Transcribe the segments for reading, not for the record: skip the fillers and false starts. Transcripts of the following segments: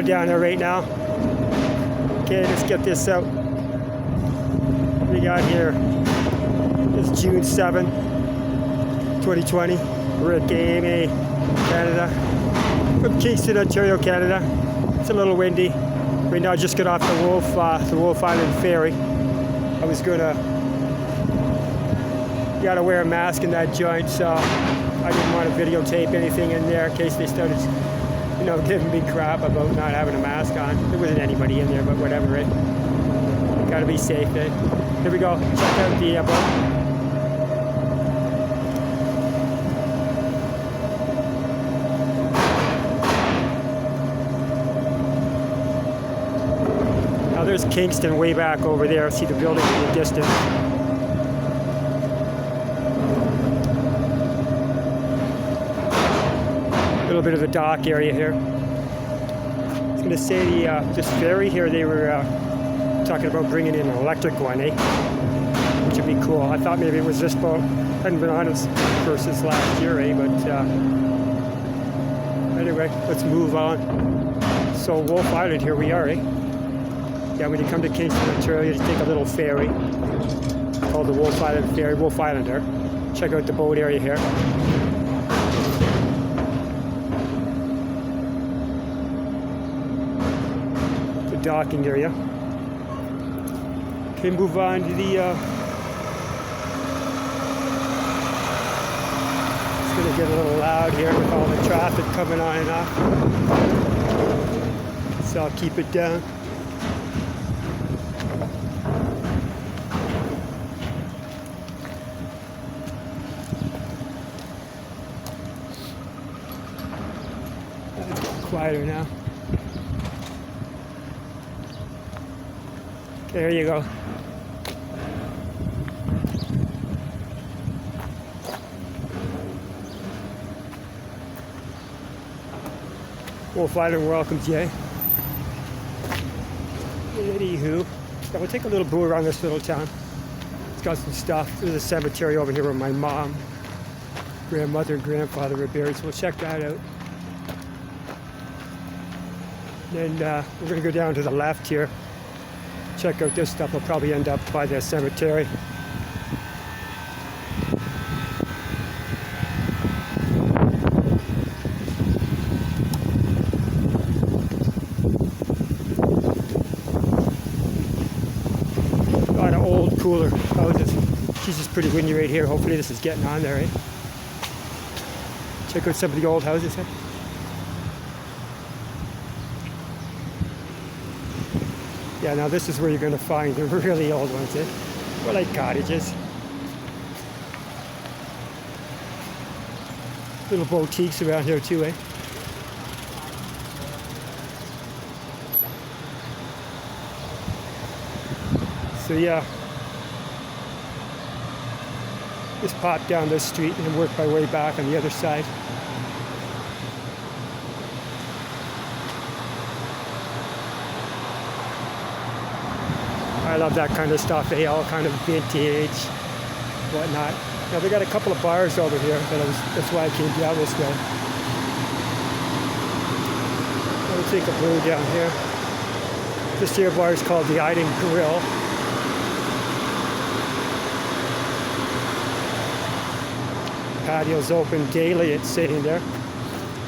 going down there right now. Okay, let's get this out. What we got here is June 7, 2020. We're at Amey, Canada. From Kingston, Ontario, Canada. It's a little windy. Right now I just got off the Wolf Island ferry. I was gonna, you gotta wear a mask in that joint, so I didn't want to videotape anything in there in case they started, giving me crap about not having a mask on. There wasn't anybody in there, but whatever, right? Gotta be safe, eh? Here we go. Check out the boat. Now there's Kingston way back over there. See the building in the distance. A little bit of the dock area here. I was going to say this ferry here, they were talking about bringing in an electric one, eh? Which would be cool. I thought maybe it was this boat. I hadn't been on it since last year, eh? But anyway, let's move on. So Wolf Island, here we are, eh? Yeah, when you come to Kingston, Ontario, you just take a little ferry called the Wolf Island Ferry, Wolf Islander. Check out the boat area here. The docking area. Okay, move on to the it's gonna get a little loud here with all the traffic coming on and off. So I'll keep it down. Quieter now. There you go. Wolf Island welcomes you. Anywho, so we'll take a little boo around this little town. It's got some stuff. There's a cemetery over here where my mom, grandmother, and grandfather were buried, so we'll check that out. Then we're going to go down to the left here, check out this stuff. We'll probably end up by the cemetery. A lot of old, cooler houses. She's just pretty windy right here. Hopefully this is getting on there, eh? Check out some of the old houses, eh? Yeah, now this is where you're going to find the really old ones, eh? They're like cottages. Little boutiques around here too, eh? So yeah, just pop down this street and work my way back on the other side. I love that kind of stuff, eh? All kind of vintage, whatnot. Now they got a couple of bars over here, that's why I came down this way. I'll take a brew down here. This here bar is called the Iden Grill. Patio's open daily, it's sitting there.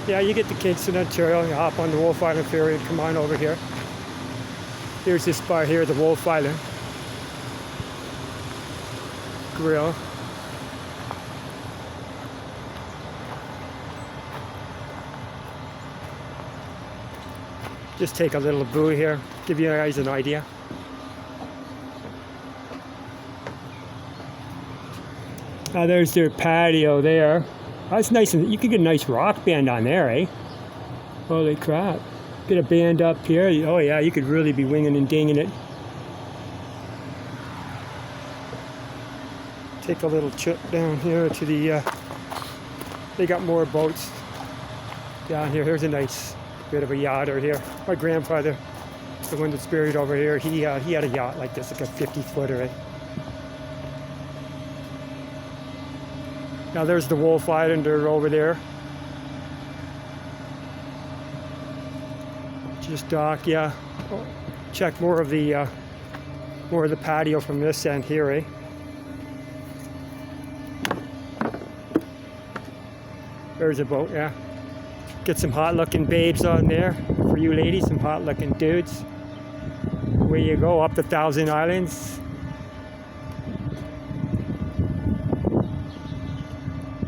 Yeah, you get to Kingston, Ontario, you hop on the Wolf Island ferry and come on over here. Here's this bar here, the Wolf Island Grill. Just take a little brew here, give you guys an idea. Now there's their patio there. That's nice, and you could get a nice rock band on there, eh? Holy crap. Get a band up here. Oh yeah, you could really be winging and dinging it. Take a little trip down here to the, they got more boats down here. Here's a nice bit of a yacht over here. My grandfather, the one that's buried over here, he had a yacht like this, like a 50-footer. Eh? Now there's the Wolf Islander over there. Just dock, yeah. Oh, check more of the patio from this end here, eh? There's a boat, yeah. Get some hot-looking babes on there for you ladies, some hot-looking dudes. Where you go, up the Thousand Islands.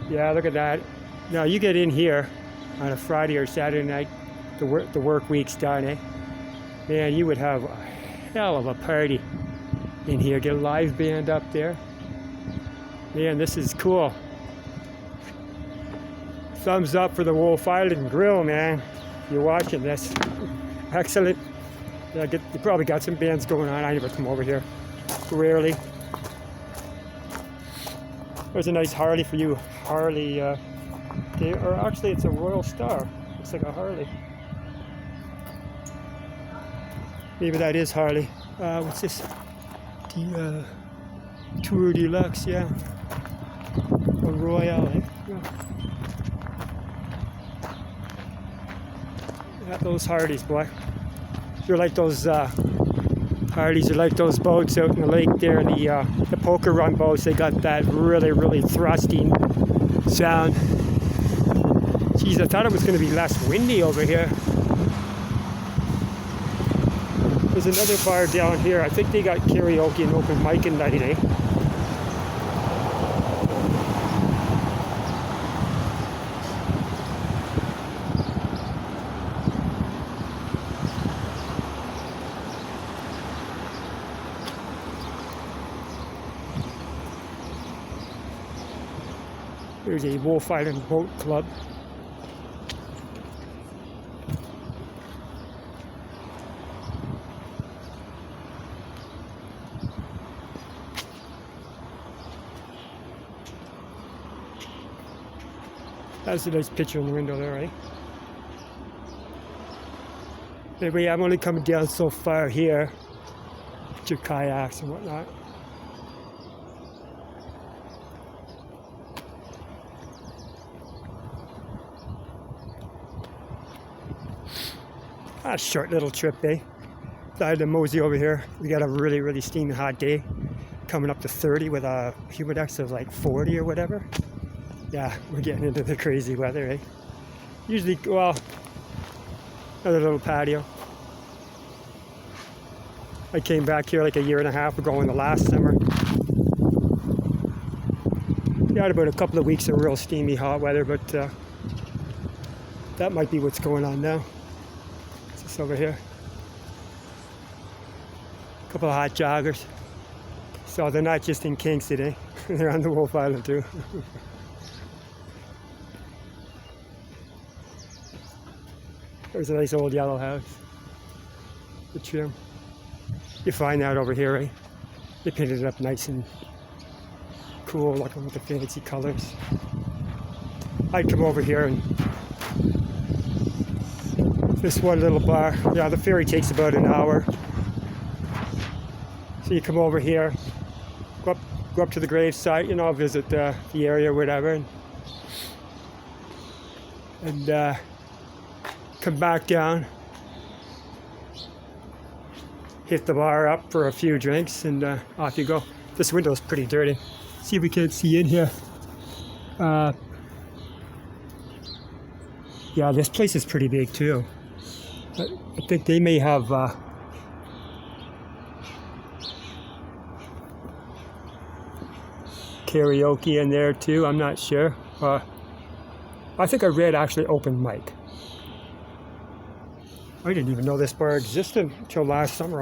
Yeah, look at that. Now you get in here on a Friday or Saturday night, the work week's done, eh? Man, you would have a hell of a party in here. Get a live band up there. Man, this is cool. Thumbs up for the Wolf Island Grill, man. If you're watching this. Excellent. Yeah, you probably got some bands going on. I never come over here. Rarely. There's a nice Harley for you. Harley, or actually it's a Royal Star. Looks like a Harley. Maybe that is Harley. What's this? The Tour Deluxe, yeah. A Royale, eh? Yeah, those Harleys, boy. You're like those Harleys are like those boats out in the lake there, the poker run boats. They got that really, really thrusting sound. Geez, I thought it was going to be less windy over here. There's another bar down here. I think they got karaoke and open mic and night, eh? There's a Wolf Island Boat Club. That's a nice picture in the window there, eh? Anyway, I'm only coming down so far here. Get your kayaks and whatnot. A short little trip, eh? Decided to mosey over here. We got a really, really steamy hot day. Coming up to 30 with a humidex of like 40 or whatever. Yeah, we're getting into the crazy weather, eh? Usually, well, another little patio. I came back here like a year and a half ago in the last summer. We had about a couple of weeks of real steamy hot weather, but that might be what's going on now. It's just over here. A couple of hot joggers. So they're not just in Kingston, eh? They're on the Wolf Island too. There's a nice old yellow house. The trim. You find that over here, eh? They painted it up nice and cool, looking with the fancy colors. I'd come over here and this one little bar. Yeah, the ferry takes about an hour. So you come over here, go up to the grave site, you know, visit the area or whatever, and come back down, hit the bar up for a few drinks, and off you go. This window is pretty dirty. See if we can see in here. Yeah, this place is pretty big too. I think they may have karaoke in there too. I'm not sure. I think I read actually open mic. I didn't even know this bar existed until last summer.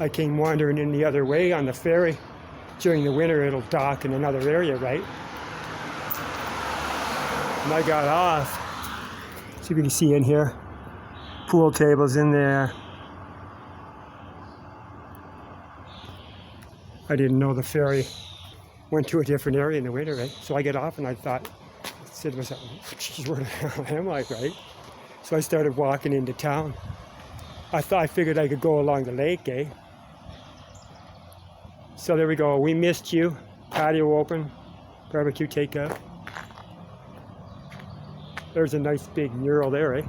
I came wandering in the other way on the ferry. During the winter, it'll dock in another area, right? And I got off. See if we can see in here. Pool tables in there. I didn't know the ferry went to a different area in the winter, right? So I get off and I said to myself, geez, where the hell am I, right? So I started walking into town. I figured I could go along the lake, eh? So there we go. We missed you. Patio open. Barbecue takeout. There's a nice big mural there, eh?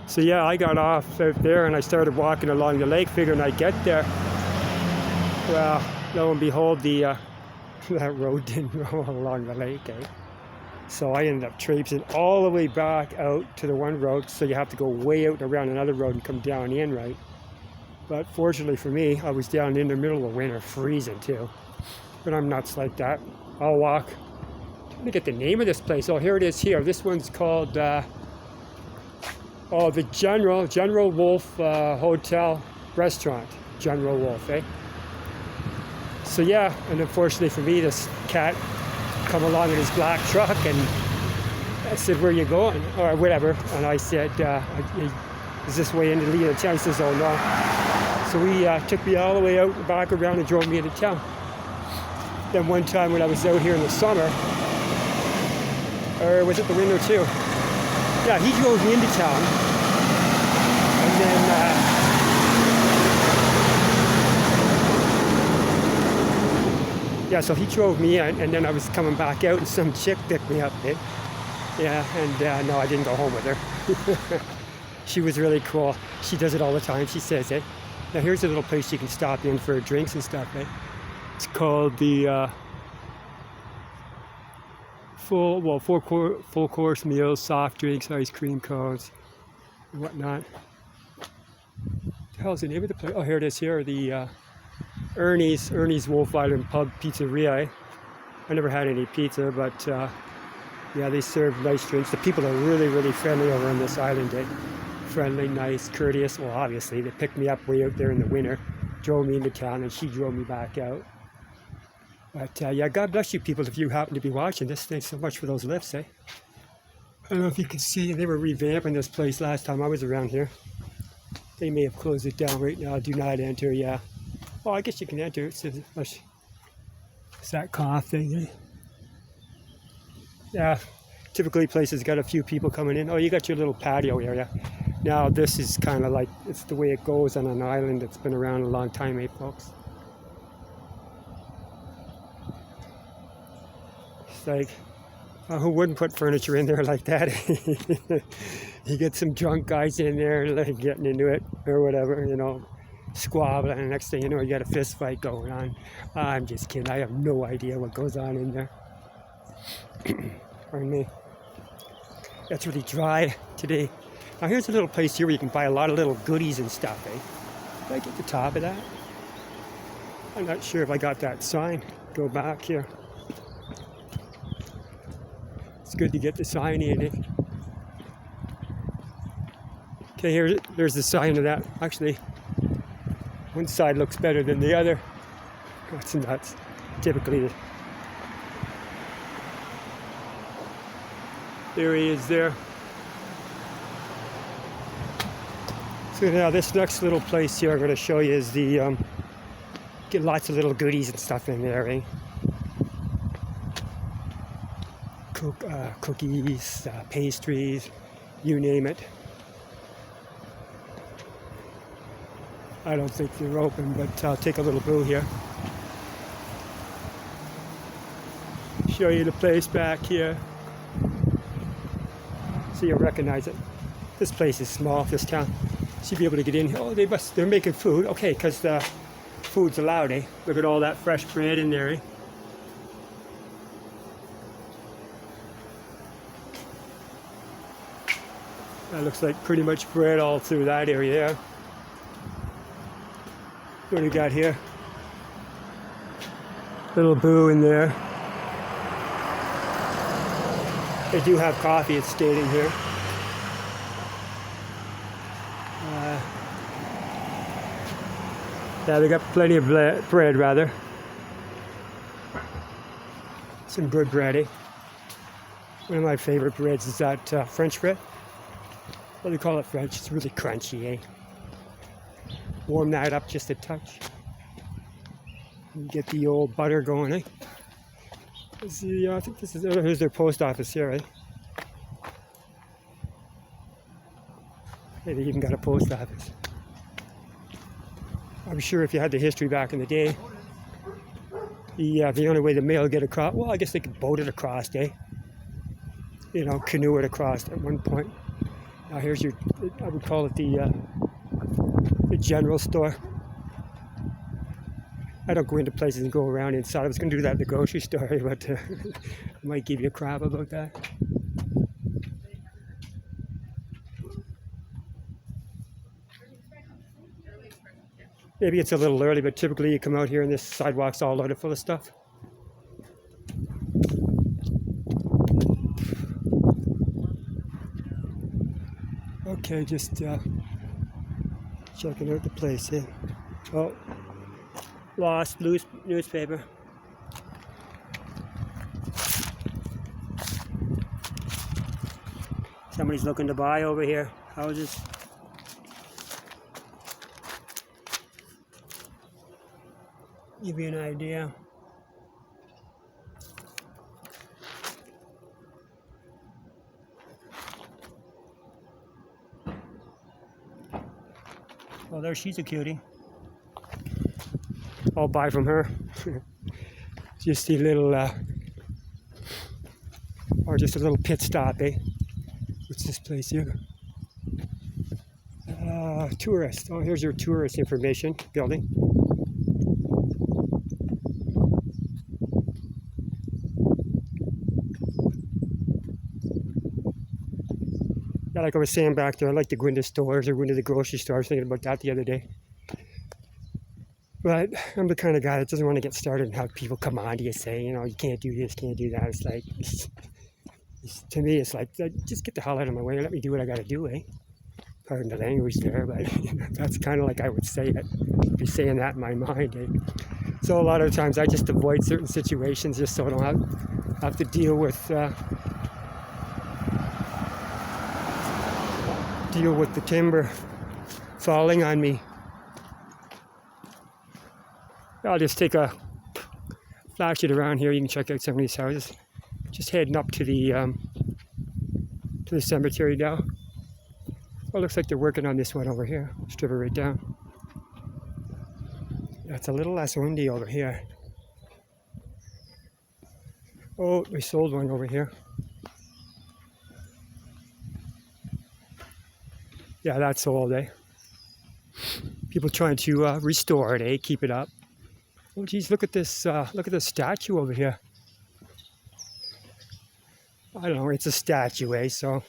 So yeah, I got off out there and I started walking along the lake, figuring I'd get there. Well, lo and behold, that road didn't go along the lake, eh? So I ended up traipsing all the way back out to the one road, so you have to go way out around another road and come down in, right? But fortunately for me, I was down in the middle of winter, freezing too. But I'm nuts like that. I'll walk. Let me get the name of this place. Oh, here it is here. This one's called, the General Wolf Hotel Restaurant. General Wolf, eh? So yeah, and unfortunately for me, this cat come along in his black truck, and I said, "Where you going?" Or whatever. And I said, "Is this way into the town?" He says, "Oh no." So he took me all the way out, back around, and drove me into town. Then one time when I was out here in the summer, or was it the winter too? Yeah, he drove me into town, and then yeah, so he drove me in, and then I was coming back out, and some chick picked me up, eh? Yeah, and no, I didn't go home with her. She was really cool. She does it all the time. She says, "Eh, now here's a little place you can stop in for drinks and stuff, eh? It's called the full course meals, soft drinks, ice cream cones, and whatnot." What the hell's the name of the place? Oh, here it is here, the Ernie's Wolf Island Pub Pizzeria. I never had any pizza, but yeah, they serve nice drinks. The people are really, really friendly over on this island. Eh? Friendly, nice, courteous. Well, obviously, they picked me up way out there in the winter, drove me into town, and she drove me back out. But yeah, God bless you people if you happen to be watching this. Thanks so much for those lifts, eh? I don't know if you can see, they were revamping this place last time I was around here. They may have closed it down right now. Do not enter, yeah. Oh, I guess you can enter. It's that cough thing, eh? Yeah, typically places got a few people coming in. Oh, you got your little patio area. Now this is kind of like, it's the way it goes on an island that's been around a long time, eh, folks? It's like, who wouldn't put furniture in there like that? You get some drunk guys in there, like getting into it or whatever, you know, squabbling, and next thing you know, you got a fist fight going on. I'm just kidding. I have no idea what goes on in there. Pardon me. That's really dry today. Now here's a little place here where you can buy a lot of little goodies and stuff, eh? Did I get the top of that? I'm not sure if I got that sign. Go back here. It's good to get the sign in, eh? Okay, there's the sign of that. Actually, one side looks better than the other. That's nuts. Typically, there he is there. So now this next little place here I'm going to show you is the, get lots of little goodies and stuff in there, eh? Cookies, pastries, you name it. I don't think they're open, but I'll take a little boo here. Show you the place back here, so you'll recognize it. This place is small, this town. So you'll be able to get in here. Oh, they're making food. Okay, because the food's allowed, eh? Look at all that fresh bread in there, eh? That looks like pretty much bread all through that area there. What do we got here? Little boo in there. They do have coffee, it's stating here. Yeah, they got plenty of bread, rather. Some good bread, eh? One of my favorite breads is that French bread. What do they call it, French? It's really crunchy, eh? Warm that up just a touch. And get the old butter going, eh? I think this is, here's their post office here, eh? Hey, they even got a post office. I'm sure if you had the history back in the day, the only way the mail would get across, well, I guess they could boat it across, eh? You know, canoe it across at one point. Now here's your, I would call it the general store. I don't go into places and go around inside. I was going to do that at the grocery store, but I might give you a crap about that. Maybe it's a little early, but typically you come out here and this sidewalk's all loaded full of stuff. Okay, just checking out the place here. Oh, lost newspaper. Somebody's looking to buy over here houses. Give you an idea. Well, there, she's a cutie. I'll buy from her. Just a little, or just a little pit stop, eh? What's this place here? Tourist. Oh, here's your tourist information building. Yeah, like I was saying back there, I like to go into stores or go into the grocery store. I was thinking about that the other day. But I'm the kind of guy that doesn't want to get started and have people come on to you saying, you know, you can't do this, can't do that. It's like, to me, it's like, just get the hell out of my way. Let me do what I got to do, eh? Pardon the language there, but that's kind of like I would say it. Be saying that in my mind, eh? So a lot of times I just avoid certain situations just so I don't have to deal with the timber falling on me. I'll just take a flash it around here. You can check out some of these houses. Just heading up to the cemetery now. Well, looks like they're working on this one over here. Strip it right down. It's a little less windy over here. Oh, we sold one over here. Yeah, that's sold, eh? People trying to restore it, eh? Keep it up. Oh, geez, look at this! Look at this statue over here. I don't know. It's a statue, eh? So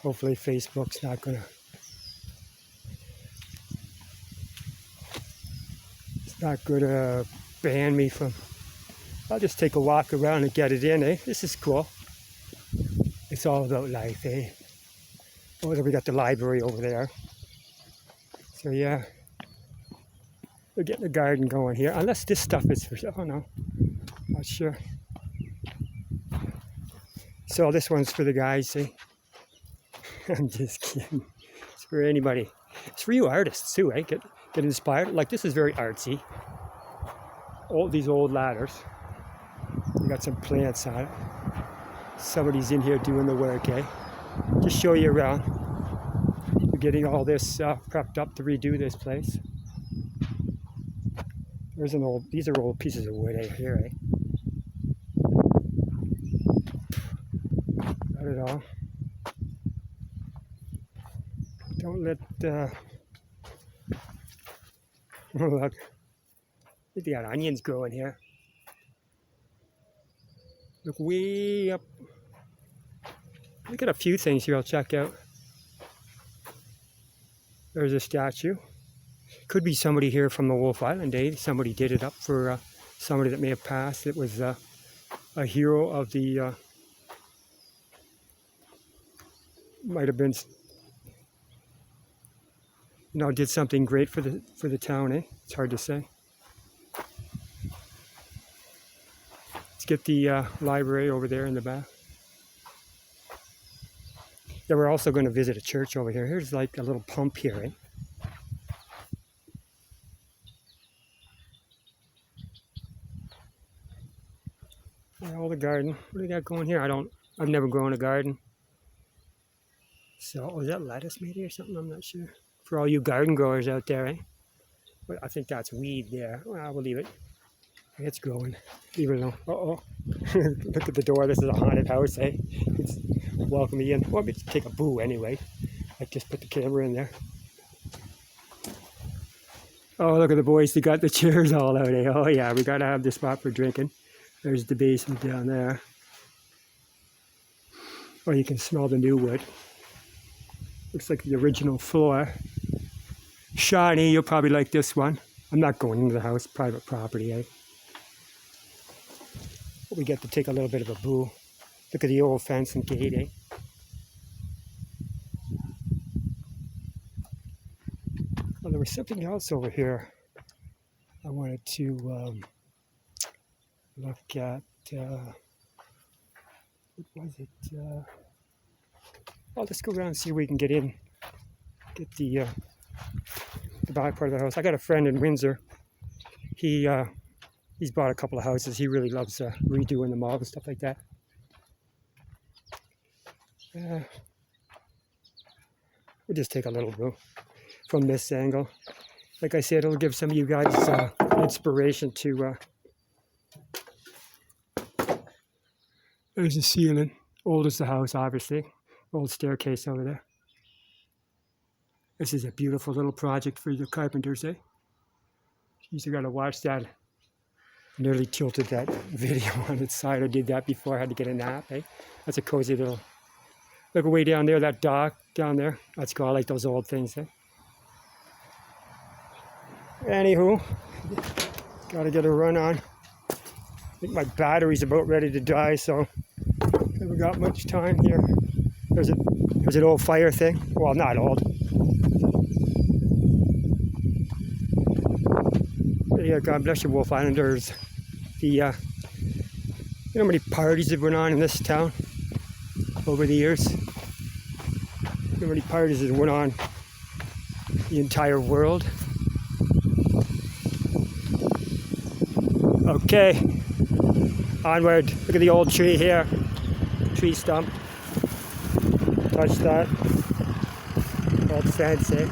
hopefully Facebook's not gonna. It's not gonna ban me from. I'll just take a walk around and get it in, eh? This is cool. It's all about life, eh? Oh, then we got the library over there. So yeah, we're getting the garden going here. Unless this stuff is for sale. Oh no, not sure. So this one's for the guys, see? I'm just kidding. It's for anybody. It's for you artists too, eh? Get inspired. Like this is very artsy. All these old ladders. We got some plants on it. Somebody's in here doing the work, eh? Just show you around. We're getting all this prepped up to redo this place. There's an old. These are old pieces of wood here, eh? Not at all. Don't let. Oh, look. They got onions growing here. Look way up. Look at a few things here I'll check out. There's a statue. Could be somebody here from the Wolf Island days. Somebody did it up for somebody that may have passed. It was a hero of the. Might have been. You know, did something great for the town, eh? It's hard to say. Let's get the library over there in the back. Yeah, we're also going to visit a church over here. Here's like a little pump here, eh? Yeah, all the garden. What do we got going here? I've never grown a garden. So, is that lettuce maybe or something? I'm not sure. For all you garden growers out there, eh? But I think that's weed there. Well, we'll leave it. It's growing. Leave it alone. Uh-oh. Look at the door. This is a haunted house, eh? It's welcome me in. Well, let me take a boo anyway. I just put the camera in there. Oh, look at the boys. They got the chairs all out. Eh? Oh, yeah, we got to have the spot for drinking. There's the basement down there. Oh, you can smell the new wood. Looks like the original floor. Shiny, you'll probably like this one. I'm not going into the house, private property, eh? But we get to take a little bit of a boo. Look at the old fence and gate, eh? Well, there was something else over here I wanted to look at. What was it? Well, let's go around and see if we can get in. Get the back part of the house. I got a friend in Windsor. He's bought a couple of houses. He really loves redoing them all and stuff like that. We'll just take a little view from this angle. Like I said, it'll give some of you guys inspiration to... There's the ceiling. Old as the house, obviously. Old staircase over there. This is a beautiful little project for the carpenters, eh? Jeez, you gotta watch that. Nearly tilted that video on its side. I did that before I had to get a nap, eh? That's a cozy little... Look way down there, that dock down there. That's cool. I like those old things, eh? Anywho, gotta get a run on. I think my battery's about ready to die, so haven't got much time here. There's an old fire thing. Well, not old. Yeah, God bless you, Wolf Islanders. You know how many parties have went on in this town over the years? How many parties have went on the entire world? Okay, onward. Look at the old tree here. Tree stump. Touch that. Old fence, eh?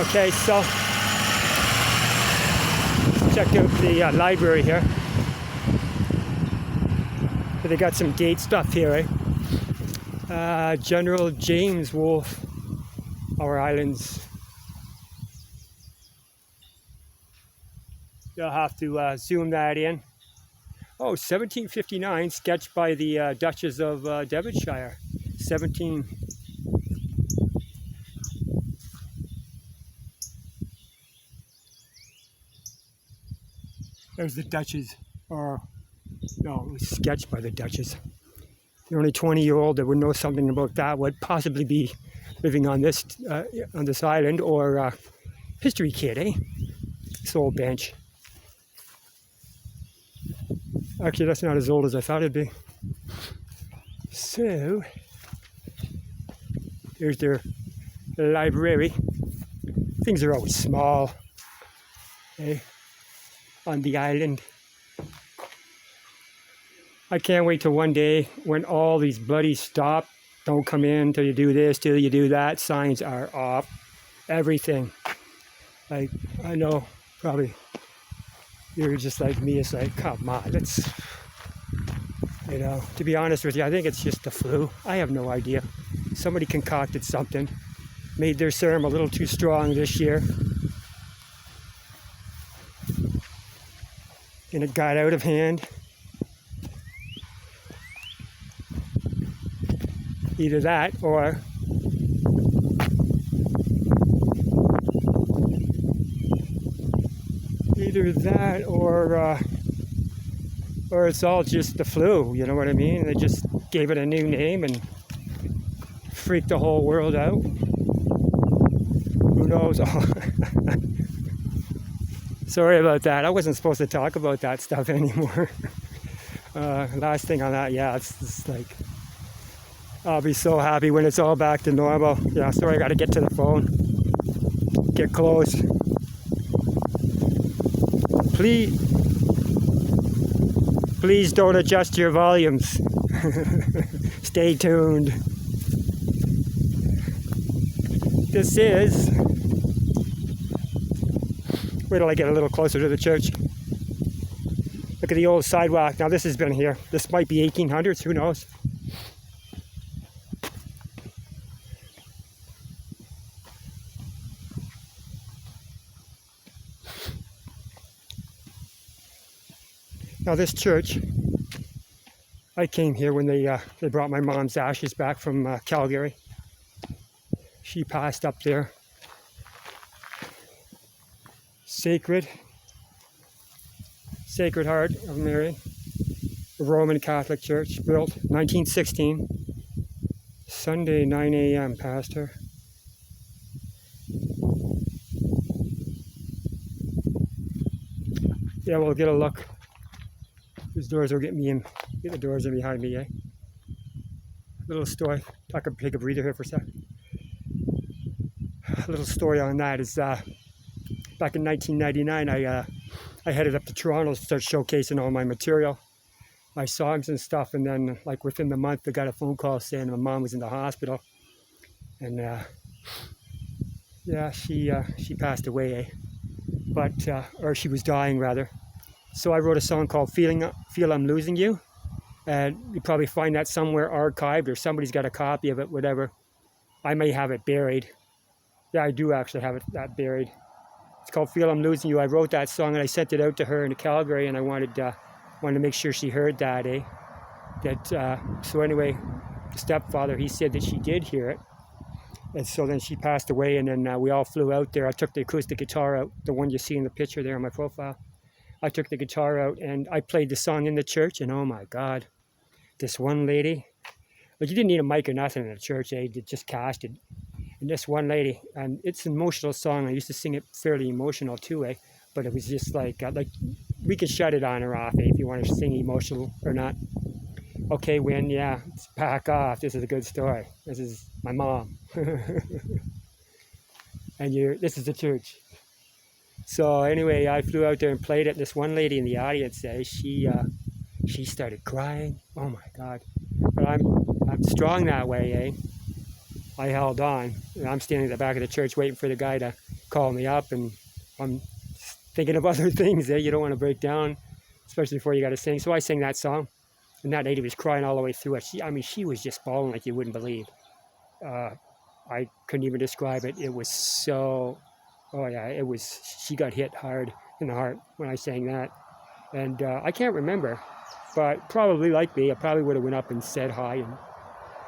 Okay, so check out the library here. They got some date stuff here, eh? General James Wolfe, Our Islands. You'll have to zoom that in. Oh, 1759, sketched by the Duchess of Devonshire. 17. There's the Duchess, or no, it was sketched by the Duchess. The only 20-year-old that would know something about that would possibly be living on this island, or history kid, eh? This old bench. Actually, that's not as old as I thought it'd be. So, there's their library. Things are always small, eh? On the island. I can't wait till one day when all these bloody stop, don't come in till you do this, till you do that, signs are off. Everything. Like, I know, probably you're just like me. It's like, come on, let's, you know, to be honest with you, I think it's just the flu. I have no idea. Somebody concocted something, made their serum a little too strong this year, and it got out of hand. Either that, or it's all just the flu, you know what I mean? They just gave it a new name and freaked the whole world out. Who knows? Sorry about that. I wasn't supposed to talk about that stuff anymore. Last thing on that, yeah, it's like, I'll be so happy when it's all back to normal. Yeah, sorry, I gotta get to the phone. Get close. Please don't adjust your volumes. Stay tuned. This is... Wait till I get a little closer to the church. Look Look at the old sidewalk. Now this has been here. This might be 1800s, who knows? Now this church, I came here when they brought my mom's ashes back from Calgary. She passed up there. Sacred Heart of Mary, a Roman Catholic church, built 1916. Sunday, 9 a.m., Pastor. Yeah, we'll get a look. These doors will get me in. Get the doors in behind me, eh? Little story. I could take a breather here for a sec. A little story on that is back in 1999, I headed up to Toronto to start showcasing all my material, my songs and stuff, and then like within the month, I got a phone call saying my mom was in the hospital, and yeah, she passed away, eh? But or she was dying rather. So I wrote a song called "Feel I'm Losing You," and you probably find that somewhere archived, or somebody's got a copy of it, whatever. I may have it buried. Yeah, I do actually have that buried. It's called "Feel I'm Losing You." I wrote that song and I sent it out to her in Calgary, and I wanted to make sure she heard that, eh? So anyway, the stepfather, he said that she did hear it. And so then she passed away, and then we all flew out there. I took the acoustic guitar out, the one you see in the picture there on my profile. I took the guitar out and I played the song in the church, and oh my God, this one lady, like you didn't need a mic or nothing in the church, eh? It just casted. And this one lady, and it's an emotional song. I used to sing it fairly emotional too, eh? But it was just like we can shut it on or off, eh? If you want to sing emotional or not. Okay, Win, yeah, back off. This is a good story. This is my mom. And this is the church. So anyway, I flew out there and played it. This one lady in the audience, she started crying. Oh my God! But I'm strong that way, eh? I held on. And I'm standing at the back of the church waiting for the guy to call me up, and I'm thinking of other things. Eh? You don't want to break down, especially before you got to sing. So I sang that song, and that lady was crying all the way through it. She was just bawling like you wouldn't believe. I couldn't even describe it. It was so. Oh yeah, it was. She got hit hard in the heart when I sang that, and I can't remember, but probably like me, I probably would have went up and said hi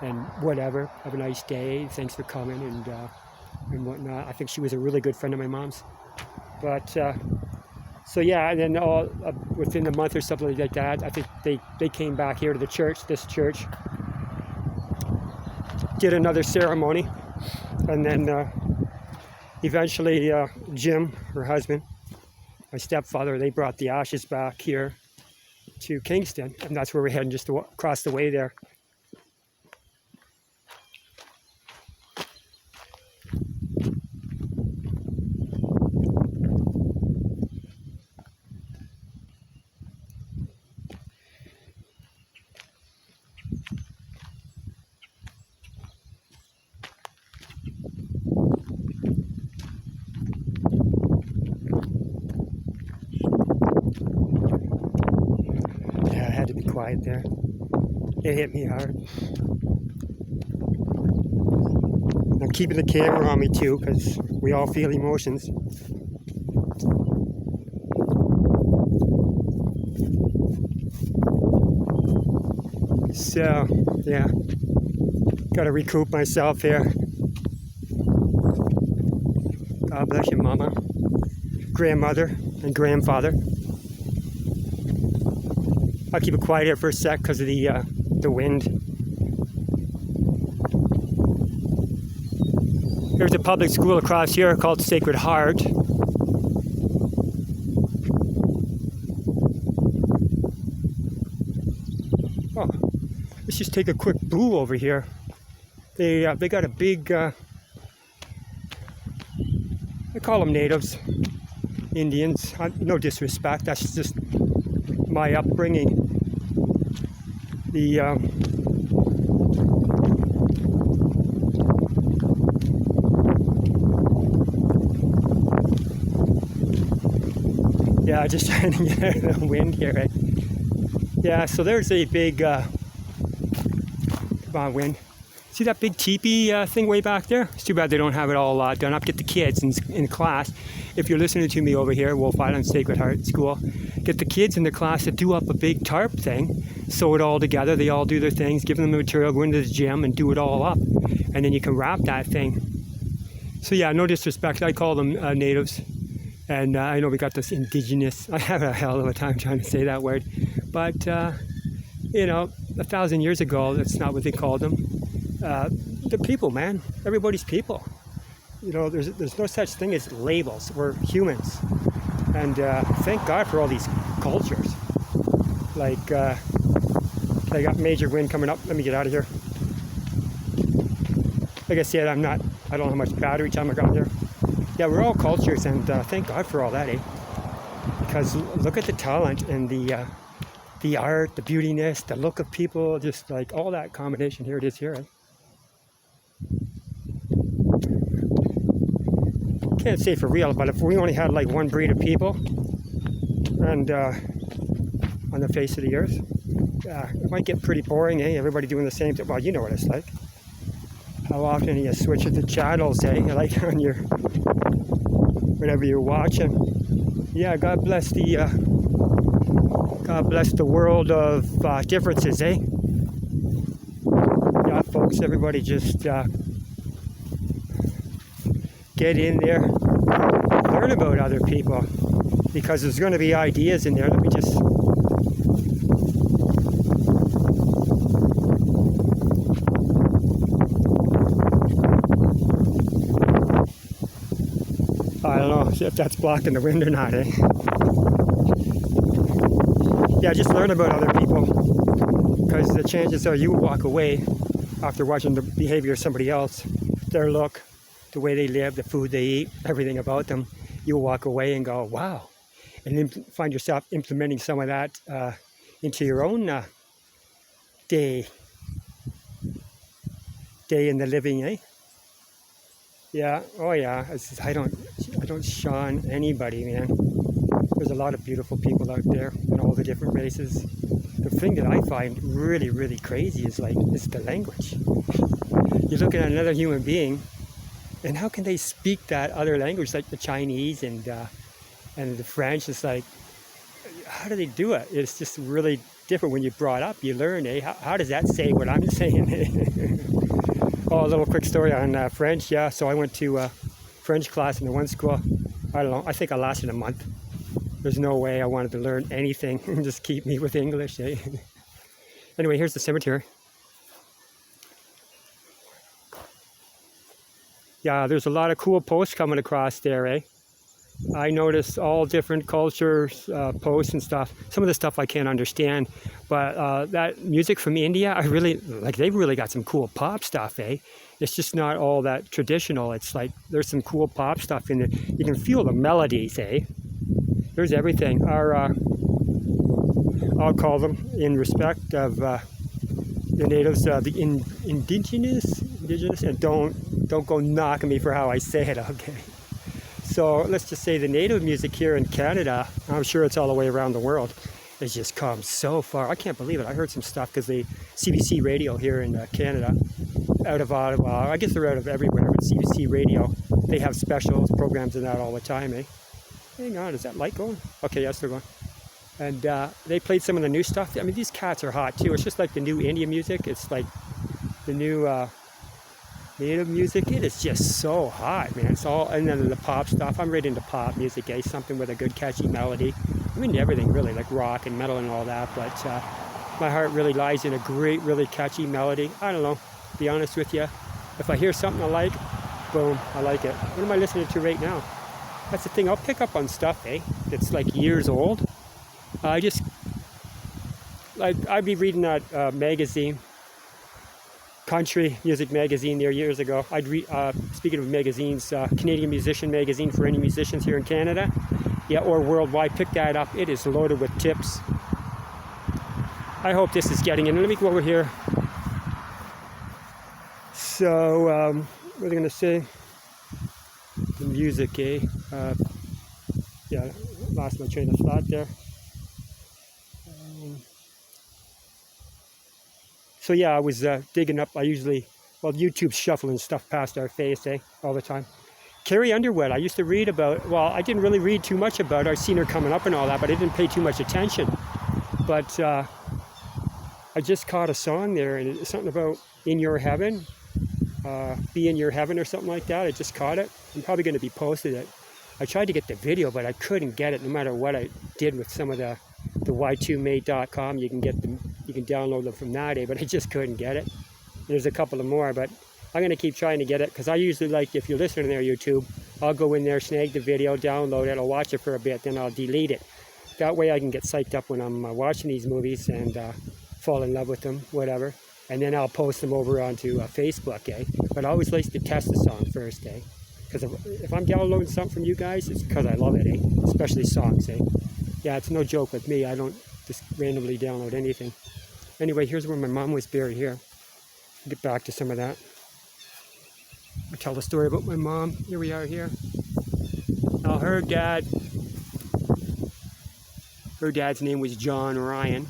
and whatever. Have a nice day. Thanks for coming and whatnot. I think she was a really good friend of my mom's. But so yeah, and then within the month or something like that, I think they came back here to the church. This church did another ceremony, and then. Eventually, Jim, her husband, my stepfather, they brought the ashes back here to Kingston, and that's where we're heading, just across the way there. To be quiet there. It hit me hard. I'm keeping the camera on me too, because we all feel emotions. So, yeah, gotta recoup myself here. God bless you, Mama, grandmother, and grandfather. I'll keep it quiet here for a sec because of the wind. There's a public school across here called Sacred Heart. Oh, let's just take a quick boo over here. They got a big, I call them natives, Indians. No disrespect, that's just my upbringing. Yeah, just trying to get out of the wind here. Right? Yeah, so there's a big, come on, wind. See that big teepee thing way back there? It's too bad they don't have it all done up. Get the kids in class. If you're listening to me over here, Wolf Island Sacred Heart School, get the kids in the class to do up a big tarp thing, sew it all together. They all do their things, give them the material, go into the gym and do it all up. And then you can wrap that thing. So yeah, no disrespect. I call them natives. And I know we got this indigenous. I have a hell of a time trying to say that word. But, you know, 1,000 years ago, that's not what they called them. The people, man. Everybody's people. You know, there's no such thing as labels. We're humans. And thank God for all these cultures. Like, I got major wind coming up. Let me get out of here. Like I said, I don't know how much battery time I got here. Yeah, we're all cultures, and thank God for all that, eh? Because look at the talent and the art, the beautiness, the look of people, just like all that combination. Here it is here, eh? Can't say for real, but if we only had like one breed of people and on the face of the earth, it might get pretty boring, eh? Everybody doing the same thing. Well, you know what it's like. How often you switch the channels, eh? Like on your, whatever you're watching. Yeah, God bless the world of differences, eh? Yeah, folks, everybody just get in there, learn about other people, because there's going to be ideas in there. Let me just... I don't know if that's blocking the wind or not, eh? Yeah, just learn about other people, because the chances are you will walk away after watching the behavior of somebody else, their look, the way they live, the food they eat, everything about them. You'll walk away and go, wow. And then find yourself implementing some of that into your own day in the living, eh? Yeah, oh yeah. I don't shun anybody, man. There's a lot of beautiful people out there in all the different races. The thing that I find really, really crazy is the language. You're looking at another human being, and how can they speak that other language, like the Chinese and the French? It's like, how do they do it? It's just really different when you brought up. You learn, eh? How does that say what I'm saying? Oh, a little quick story on French. Yeah, so I went to French class in the one school. I don't know. I think I lasted a month. There's no way I wanted to learn anything and just keep me with English, eh? Anyway, here's the cemetery. Yeah, there's a lot of cool posts coming across there, eh? I noticed all different cultures, posts and stuff. Some of the stuff I can't understand, but that music from India, I really, like, they've really got some cool pop stuff, eh? It's just not all that traditional. It's like, there's some cool pop stuff in there. You can feel the melodies, eh? There's everything. I'll call them, in respect of the natives, the indigenous, and don't go knocking me for how I say it, okay? So let's just say the native music here in Canada, I'm sure it's all the way around the world, has just come so far. I can't believe it. I heard some stuff because the CBC radio here in Canada, out of Ottawa, I guess they're out of everywhere, but CBC radio, they have specials, programs and that all the time, eh? Hang on, is that light going? Okay, yes, they're going. And they played some of the new stuff. I mean, these cats are hot too. It's just like the new Indian music. It's like the new native music. It is just so hot, man. It's all, and then the pop stuff. I'm right into pop music, eh? Something with a good catchy melody. I'm into everything really, like rock and metal and all that. But my heart really lies in a great, really catchy melody. I don't know, to be honest with you. If I hear something I like, boom, I like it. What am I listening to right now? That's the thing. I'll pick up on stuff, eh? That's like years old. I'd be reading that magazine, country music magazine there years ago. I'd read, speaking of magazines, Canadian Musician magazine for any musicians here in Canada, yeah, or worldwide. Pick that up. It is loaded with tips. I hope this is getting in. Let me go over here. So, what was I going to say? The music, eh? Yeah, lost my train of thought there. So yeah, I was digging up. YouTube's shuffling stuff past our face, all the time. Carrie Underwood, I used to read about, well, I didn't really read too much about her. I seen her coming up and all that, but I didn't pay too much attention. But I just caught a song there, and it's something about In Your Heaven, Be In Your Heaven or something like that. I just caught it. I'm probably going to be posting it. I tried to get the video, but I couldn't get it no matter what I did with some of the y2mate.com. You can download them from that, but I just couldn't get it. There's a couple of more, but I'm going to keep trying to get it, because I usually like, if you're listening to YouTube, I'll go in there, snag the video, download it, I'll watch it for a bit, then I'll delete it. That way I can get psyched up when I'm watching these movies and fall in love with them, whatever. And then I'll post them over onto Facebook, But I always like to test the song first, Because if I'm downloading something from you guys, it's because I love it, Especially songs, Yeah, it's no joke with me. I don't just randomly download anything. Anyway, here's where my mom was buried here. Get back to some of that. I tell the story about my mom. Here we are here. Now her dad's name was John Ryan.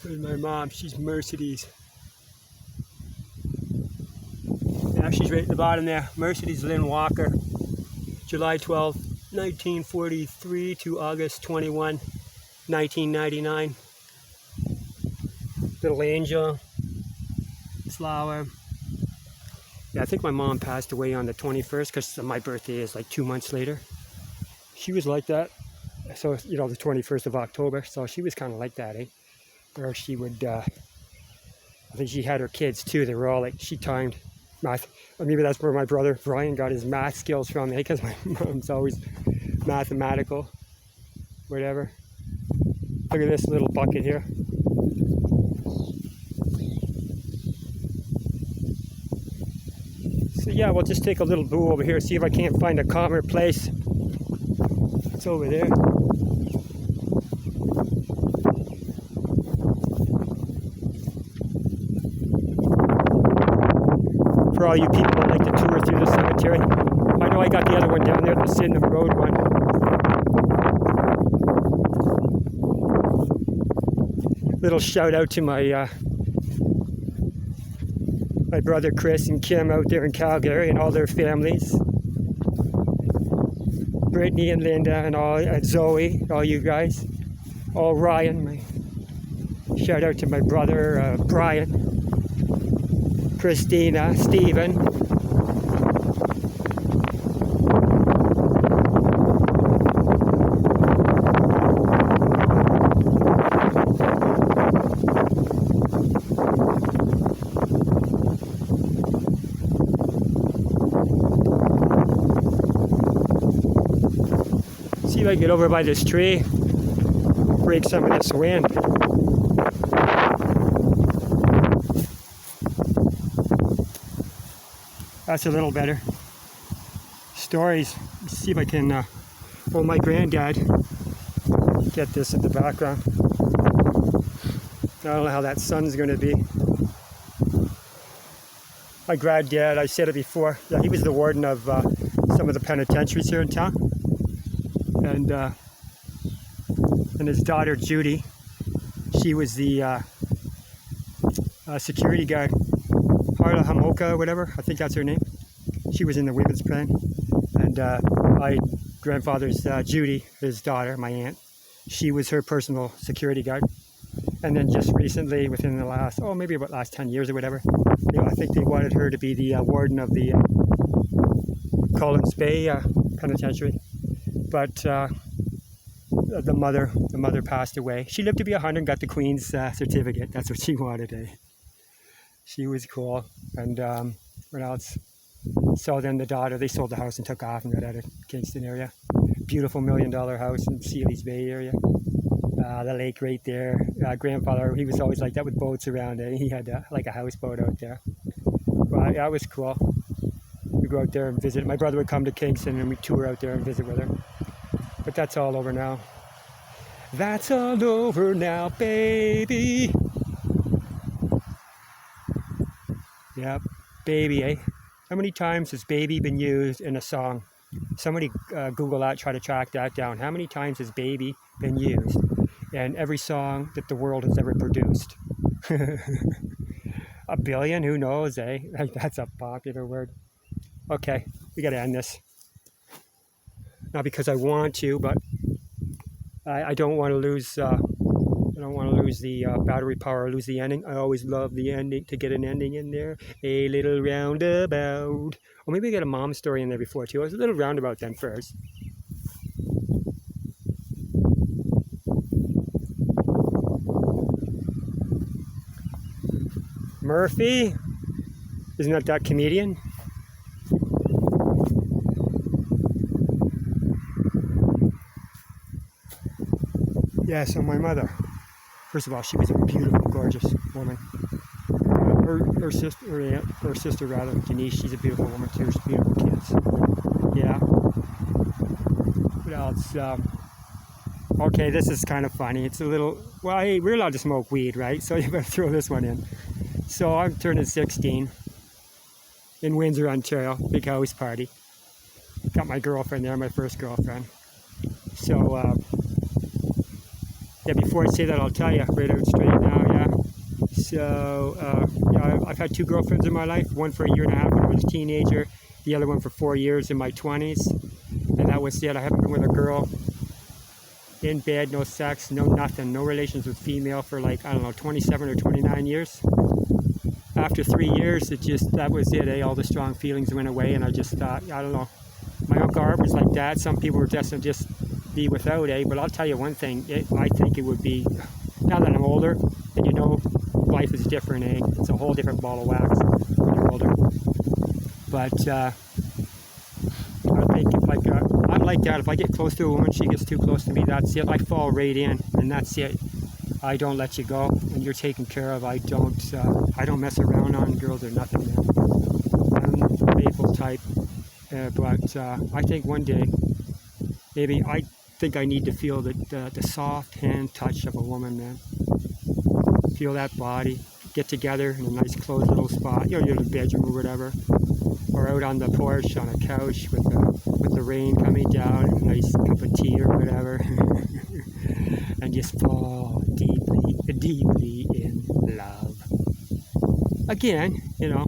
There's my mom, she's Mercedes. Now she's right at the bottom there. Mercedes Lynn Walker, July 12, 1943 to August 21, 1999. Little angel, flower. Yeah, I think my mom passed away on the 21st, because my birthday is like 2 months later. She was like that. So, the 21st of October. So she was kind of like that, Where she would, I think she had her kids too. They were all like, she timed math. Or maybe that's where my brother Brian got his math skills from, because my mom's always mathematical, whatever. Look at this little bucket here. So yeah, we'll just take a little boo over here, see if I can't find a calmer place. It's over there. For all you people that like to tour through the cemetery. I know I got the other one down there, the Sydenham Road one. Little shout out to my brother Chris and Kim out there in Calgary, and all their families. Brittany and Linda and all, Zoe, all you guys. All Ryan. Shout out to my brother Brian. Christina, Stephen. See if I can get over by this tree, break some of this wind. That's a little better. Stories. Let's see if I can, my granddad. Get this in the background. I don't know how that sun's going to be. My granddad, I said it before, yeah, he was the warden of some of the penitentiaries here in town. And his daughter, Judy, she was the security guard. Harla Hamoka, whatever, I think that's her name. She was in the women's pen. And my grandfather's Judy, his daughter, my aunt, she was her personal security guard. And then just recently, within the last, maybe about last 10 years or whatever, I think they wanted her to be the warden of the Collins Bay Penitentiary. But the mother passed away. She lived to be 100 and got the Queen's certificate. That's what she wanted. She was cool. And what else? So then the daughter, they sold the house and took off and got out of Kingston area. Beautiful $1 million house in Sealy's Bay area. The lake right there. Grandfather, he was always like that with boats around it. He had like a houseboat out there. But yeah, it was cool. We go out there and visit. My brother would come to Kingston and we'd tour out there and visit with her. But that's all over now. That's all over now, baby. Yeah, baby, How many times has baby been used in a song? Somebody Google that, try to track that down. How many times has baby been used in every song that the world has ever produced? A billion? Who knows, eh? That's a popular word. Okay, we got to end this. Not because I want to, but I don't want to lose. I don't want to lose the battery power, or lose the ending. I always love the ending, to get an ending in there. A little roundabout. Or maybe get a mom story in there before too. It was a little roundabout then first. Murphy? Isn't that comedian? Yeah, so my mother, first of all, she was a beautiful, gorgeous woman. Her sister rather, Denise, she's a beautiful woman too. She's beautiful kids. Yeah. What else? Okay, this is kind of funny. It's a little, well, hey, we're allowed to smoke weed, right? So you better throw this one in. So I'm turning 16 in Windsor, Ontario, big house party. Got my girlfriend there, my first girlfriend. So, yeah, before I say that, I'll tell you right out straight now, yeah. So, yeah, I've had 2 girlfriends in my life, one for a year and a half when I was a teenager, the other one for 4 years in my 20s, and that was it. I haven't been with a girl in bed, no sex, no nothing, no relations with female for like, I don't know, 27 or 29 years. After 3 years, that was it, eh? All the strong feelings went away, and I just thought, I don't know. My Uncle Art was like that. Some people were destined to just be without, eh? But I'll tell you one thing, I think it would be, now that I'm older, and you know, life is different, eh? It's a whole different ball of wax when you're older. But I think I'm like that. If I get close to a woman, she gets too close to me, that's it. I fall right in, and that's it. I don't let you go, and you're taken care of. I don't mess around on girls or nothing, man. I'm the maple type, but I think one day, maybe, I think I need to feel the soft hand touch of a woman, man. Feel that body, get together in a nice closed little spot, you know, your bedroom or whatever, or out on the porch on a couch with the rain coming down and a nice cup of tea or whatever, and just fall deeply, deeply in love. Again, you know,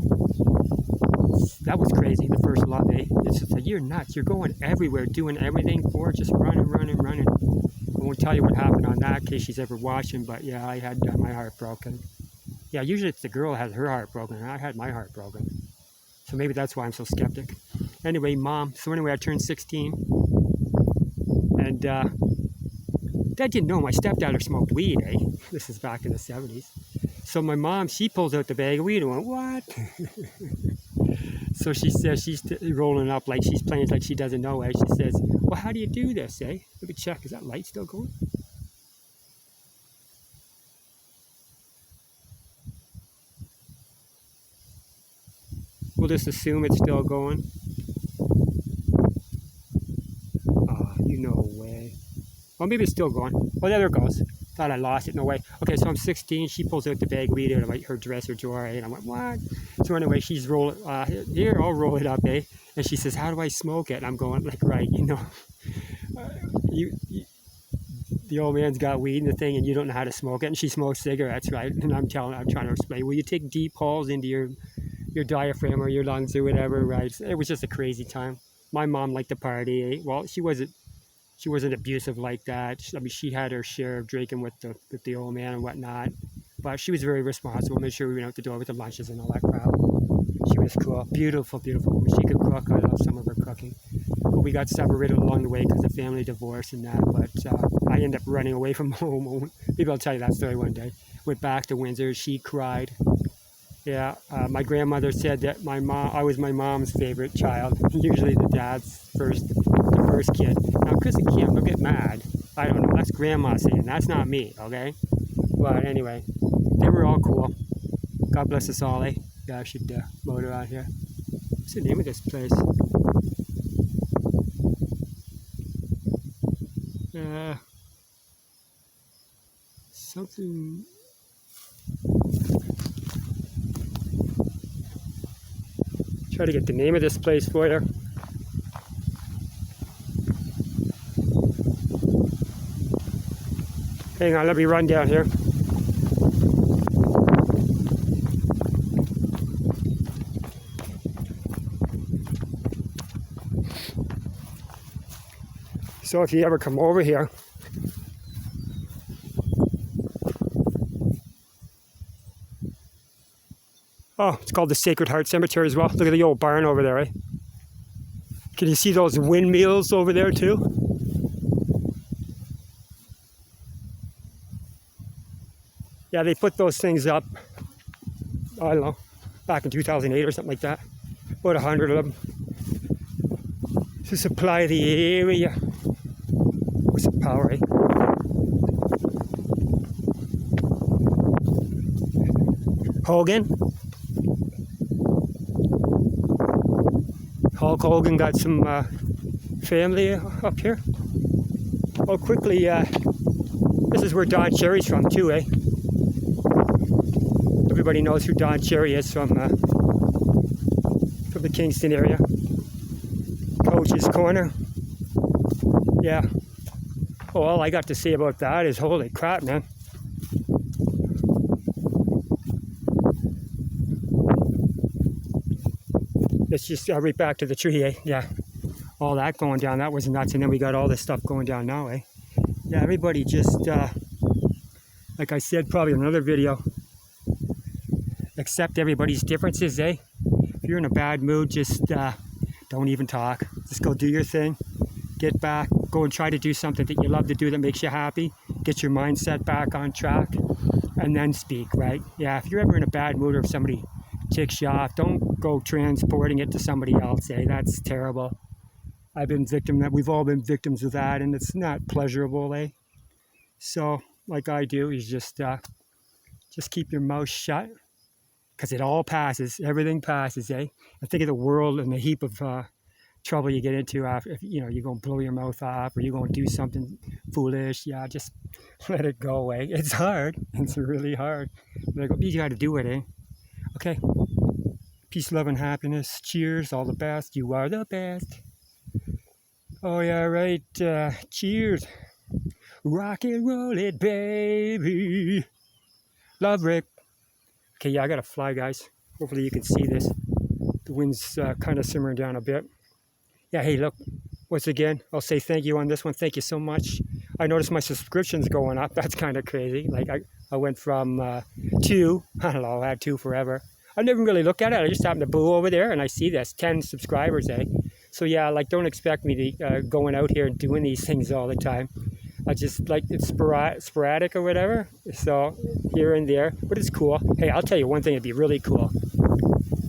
that was crazy, the first love, eh? It's just like, you're nuts. You're going everywhere, doing everything for it, just running. I won't tell you what happened on that, in case she's ever watching, but yeah, I had my heart broken. Yeah, usually it's the girl that has her heart broken, and I had my heart broken. So maybe that's why I'm so skeptic. Anyway, Mom, so anyway, I turned 16, and Dad didn't know my stepdad smoked weed, eh? This is back in the 70s. So my mom, she pulls out the bag of weed and went, what? So she says she's rolling up like she's playing like she doesn't know, eh? She says, well, how do you do this, eh? Let me check. Is that light still going? We'll just assume it's still going. No way. Well, maybe it's still going. Oh, there it goes. Thought I lost it. No way. Okay, so I'm 16. She pulls out the bag of weed out of her dresser drawer, eh? And I went, what? So anyway, she's rolling. Here, I'll roll it up, eh? And she says, how do I smoke it? And I'm going, like, right, you know, the old man's got weed in the thing, and you don't know how to smoke it. And she smokes cigarettes, right? And I'm trying to explain. Well, you take deep pulls into your diaphragm or your lungs or whatever, right? It was just a crazy time. My mom liked to party, eh? Well, she wasn't abusive like that. I mean, she had her share of drinking with the old man and whatnot, but she was very responsible. Made sure we went out the door with the lunches and all that crap. She was cool, beautiful, beautiful woman. She could cook. I love some of her cooking. But we got separated along the way because of family divorce and that. But I ended up running away from home. Maybe I'll tell you that story one day. Went back to Windsor. She cried. Yeah, my grandmother said that I was my mom's favorite child. Usually the dad's first kid. Now, Chris and Kim, don't get mad. I don't know. That's grandma saying. That's not me, okay? But anyway, they were all cool. God bless us all, eh? Yeah, I should motor out here. What's the name of this place? Something... Try to get the name of this place for you. Hang on, let me run down here. So if you ever come over here, oh, it's called the Sacred Heart Cemetery as well. Look at the old barn over there, eh? Can you see those windmills over there too? Yeah, they put those things up, I don't know, back in 2008 or something like that. About 100 of them to supply the area with some power, eh? Hogan. Hulk Hogan got some family up here. Oh, quickly, this is where Don Cherry's from too, eh? Everybody knows who Don Cherry is from the Kingston area. Coach's Corner. Yeah. Oh, all I got to say about that is holy crap, man. Let's just right back to the tree, eh? Yeah. All that going down, that was nuts. And then we got all this stuff going down now, eh? Yeah, everybody just, like I said probably in another video, accept everybody's differences, eh? If you're in a bad mood, just don't even talk. Just go do your thing. Get back. Go and try to do something that you love to do that makes you happy. Get your mindset back on track. And then speak, right? Yeah, if you're ever in a bad mood or if somebody ticks you off, don't go transporting it to somebody else, eh? That's terrible. I've been we've all been victims of that, and it's not pleasurable, eh? So, like I do, is just keep your mouth shut, because it all passes. Everything passes, eh? And think of the world and the heap of trouble you get into after, if, you know, you're going to blow your mouth off or you're going to do something foolish. Yeah, just let it go away. It's hard. It's really hard. Like, you got to do it, eh? Okay. Peace, love, and happiness. Cheers. All the best. You are the best. Oh, yeah, right. Cheers. Rock and roll it, baby. Love, Rick. Okay, yeah, I got to fly, guys. Hopefully you can see this. The wind's kind of simmering down a bit. Yeah, hey, look. Once again, I'll say thank you on this one. Thank you so much. I noticed my subscriptions going up. That's kind of crazy. Like, I went from 2. I don't know, I had 2 forever. I never really look at it. I just happened to boo over there, and I see this 10 subscribers, eh? So yeah, like, don't expect me to going out here and doing these things all the time. I just like it's sporadic or whatever. So here and there, but it's cool. Hey, I'll tell you one thing that'd be really cool,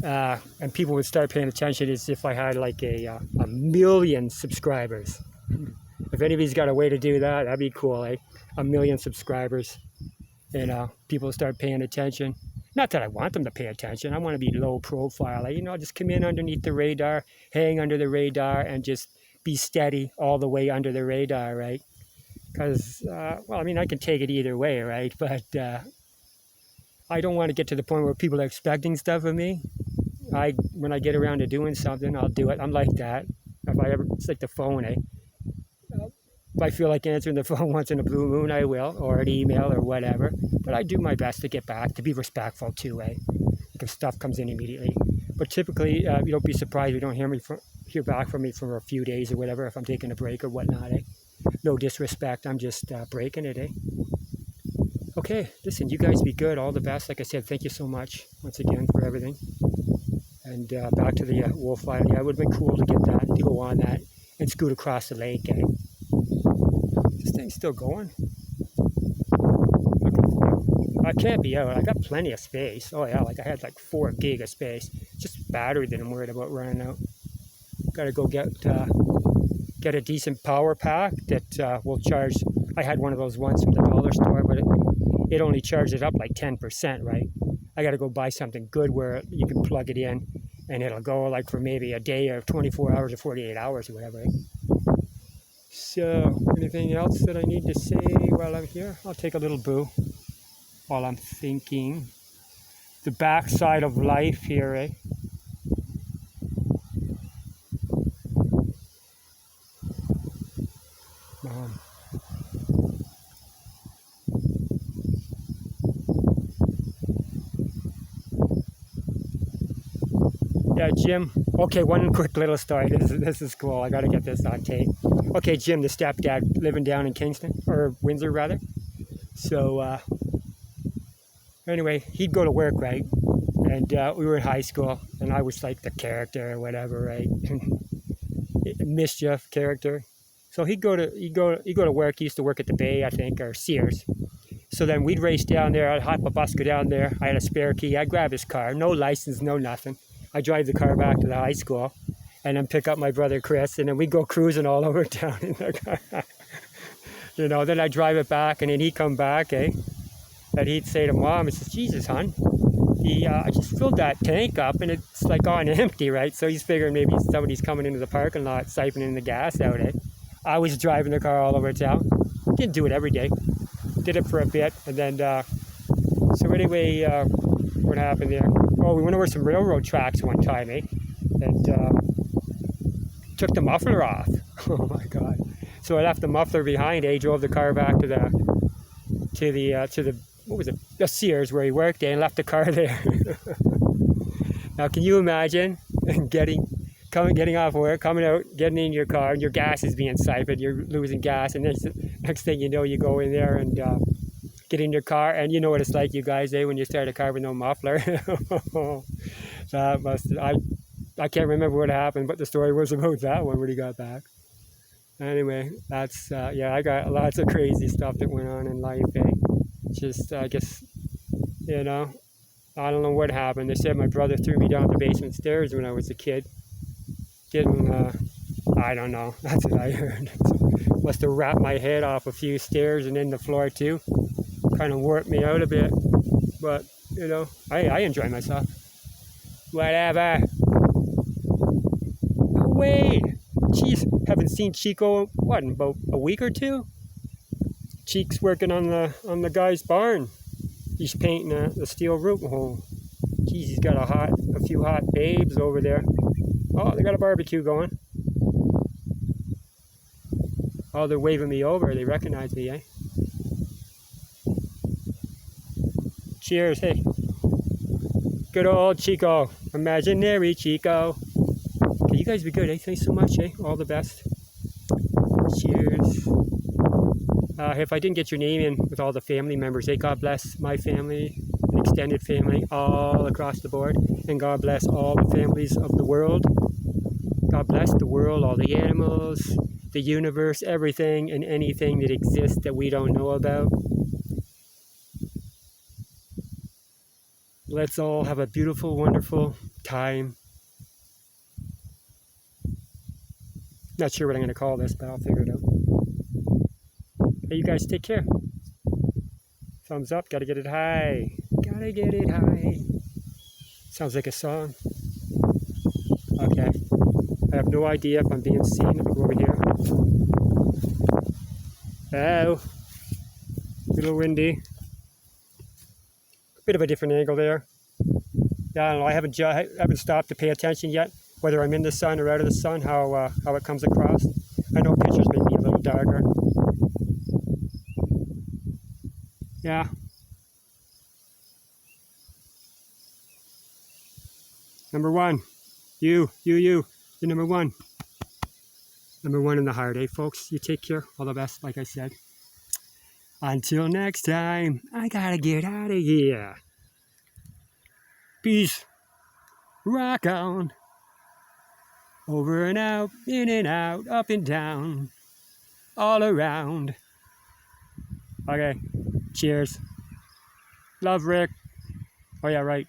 and people would start paying attention, is if I had like a million subscribers. If anybody's got a way to do that, that'd be cool, eh? 1 million subscribers, and people start paying attention. Not that I want them to pay attention. I want to be low profile. You know, just come in underneath the radar, hang under the radar, and just be steady all the way under the radar, right? Because, well, I mean, I can take it either way, right? But I don't want to get to the point where people are expecting stuff of me. When I get around to doing something, I'll do it. I'm like that. It's like the phone, eh? If I feel like answering the phone once in a blue moon, I will, or an email or whatever. But I do my best to get back, to be respectful too, eh? If stuff comes in immediately. But typically, you don't be surprised if you don't hear back from me for a few days or whatever, if I'm taking a break or whatnot, eh? No disrespect, I'm just breaking it, eh? Okay, listen, you guys be good, all the best. Like I said, thank you so much once again for everything. And back to the wolf island. Yeah, it would have been cool to get that, to go on that and scoot across the lake, eh? This thing's still going. Okay. I can't be out. I got plenty of space. Oh yeah, like I had like 4 gig of space. Just battery that I'm worried about running out. Got to go get a decent power pack that will charge. I had one of those ones from the dollar store, but it only charged it up like 10%, right? I got to go buy something good where you can plug it in and it'll go like for maybe a day or 24 hours or 48 hours or whatever, right? So, anything else that I need to say while I'm here? I'll take a little boo while I'm thinking. The backside of life here, eh? Yeah, Jim. Okay, one quick little story. This is cool. I got to get this on tape. Okay, Jim, the stepdad, living down in Kingston, or Windsor rather. So anyway, he'd go to work, right? And we were in high school, and I was like the character or whatever, right? Mischief character. So he'd go to work. He used to work at the Bay, I think, or Sears. So then we'd race down there. I'd hop a bus, go down there. I had a spare key. I'd grab his car. No license, no nothing. I drive the car back to the high school, and then pick up my brother Chris, and then we'd go cruising all over town in the car. You know, then I'd drive it back, and then he'd come back, and he'd say to Mom, he says, Jesus, hon, I just filled that tank up, and it's like on empty, right? So he's figuring maybe somebody's coming into the parking lot, siphoning the gas out, I was driving the car all over town. Didn't do it every day. Did it for a bit, and then, so anyway, what happened there? Oh, we went over some railroad tracks one time, and took the muffler off. Oh my God! So I left the muffler behind. Drove the car back to the what was it? The Sears where he worked, and left the car there. Now, can you imagine getting off work, coming out, getting in your car, and your gas is being siphoned, you're losing gas, and then next thing you know, you go in there and get in your car, and you know what it's like, you guys, when you start a car with no muffler. I can't remember what happened, but the story was about that one when he got back. Anyway, that's, yeah, I got lots of crazy stuff that went on in life, Just, I guess, you know, I don't know what happened. They said my brother threw me down the basement stairs when I was a kid. I don't know. That's what I heard. Must have wrapped my head off a few stairs and in the floor too. Kind of warped me out a bit. But, you know, I enjoy myself. Whatever. No way. Jeez, haven't seen Chico, what, in about a week or two? Cheek's working on the guy's barn. He's painting the steel roof hole. Jeez, he's got a few hot babes over there. Oh, they got a barbecue going. Oh, they're waving me over. They recognize me, Cheers, hey. Good old Chico. Imaginary Chico. Okay, you guys be good, Thanks so much, All the best. Cheers. If I didn't get your name in with all the family members, God bless my family, extended family, all across the board. And God bless all the families of the world. God bless the world, all the animals, the universe, everything and anything that exists that we don't know about. Let's all have a beautiful, wonderful time. Not sure what I'm going to call this, but I'll figure it out. Hey, you guys take care. Thumbs up, gotta get it high. Gotta get it high. Sounds like a song. Okay. I have no idea if I'm being seen. Let me go over here. Oh. A little windy. Bit of a different angle there. Yeah, I don't know. I haven't stopped to pay attention yet, whether I'm in the sun or out of the sun, how it comes across. I know pictures may be a little darker. Yeah. Number one. You're number one. Number one in the heart, folks? You take care. All the best, like I said. Until next time, I gotta get out of here. Peace. Rock on. Over and out, in and out, up and down. All around. Okay. Cheers. Love, Rick. Oh, yeah, right.